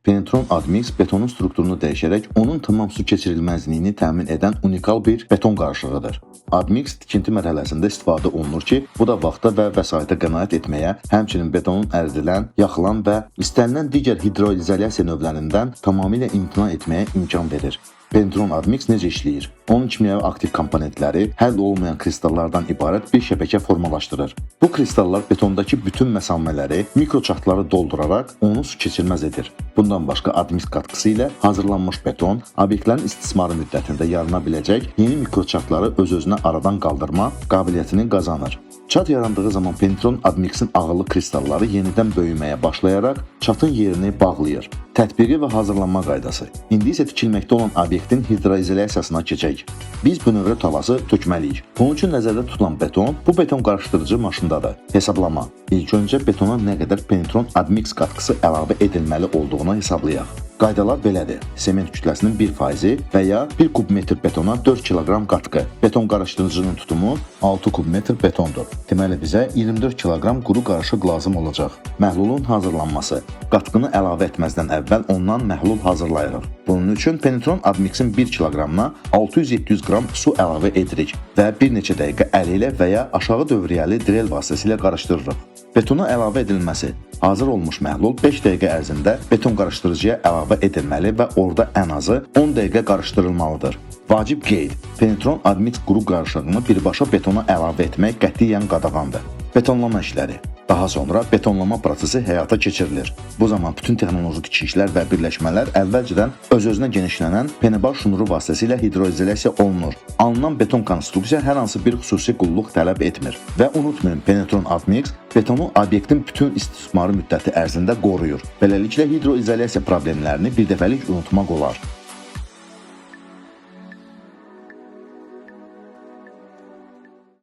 Penetron Admix betonun strukturunu dəyişərək onun tamam su keçirilməzliyini təmin edən unikal bir beton qarışığıdır. Admix tikinti mərhələsində istifadə olunur ki, bu da vaxta və vəsaitə qənaət etməyə, həmçinin betonun əridilən, yaxılan və istənilən digər hidroizolyasiya növlərindən tamamilə imtina etməyə imkan verir. Penetron Admix necə işləyir? Onun kimyəvi aktiv komponentləri həll olmayan kristallardan ibarət bir şəbəkə formalaşdırır. Bu kristallar betondakı bütün məsamələri, mikroçaxtları dolduraraq onu su keçirməz edir. Bundan başqa Admix qatkısı ilə hazırlanmış beton obyektlərin istismarı müddətində yarana biləcək yeni mikroçaxtları öz-özünə aradan qaldırma qabiliyyətini qazanır. Çat yarandığı zaman Penetron Admix'in ağıllı kristalları yenidən böyüməyə başlayaraq çatın yerini bağlayır. Tətbiqi və hazırlanma qaydası. İndi isə tikilməkdə olan obyektin hidroizolyasiyasına keçək. Biz bu növrə tavası tökməliyik. Bunun üçün nəzərdə tutulan beton bu beton qarışdırıcı maşındadır. Hesablama. İlk öncə betona nə qədər Penetron Admix qatkısı əlavə edilməli olduğunu hesablayaq. Qaydalar belədir. Sement kütləsinin 1% və ya 1 kubmetr betona 4 kiloqram qatqı. Beton qarışdırıcının tutumu 6 kubmetr betondur. Deməli bizə 24 kiloqram quru qarışıq lazım olacaq. Məhlulun hazırlanması. Qatqını əlavə etməzdən əvvəl ondan məhlul hazırlayırıq. Bunun üçün Penetron Admix'in 1 kiloqramına 600-700 qram su əlavə edirik və bir neçə dəqiqə əli ilə və ya aşağı dövriyyəli drel vasitəsilə qarışdırırıq. Betona əlavə edilməsi. Hazır olmuş məhlul 5 dəqiqə ərzində beton qarışdırıcıya əlavə edilməli və orada ən azı 10 dəqiqə qarışdırılmalıdır. Vacib qeyd. Penetron Admix quru qarışığını birbaşa betona əlavə etmək qətiyyən qadağandır. Betonlama işləri. Daha sonra betonlama prosesi həyata keçirilir. Bu zaman bütün texnoloji tikişlər və birləşmələr əvvəlcədən öz-özünə genişlənən penibar şnuru vasitəsilə hidroizolyasiya olunur. Alınan beton konstruksiya hər hansı bir xüsusi qulluq tələb etmir. Və unutmayın, Penetron Admix betonu obyektin bütün istismarı müddəti ərzində qoruyur. Beləliklə hidroizolyasiya problemlərini birdəfəlik unutmaq olar.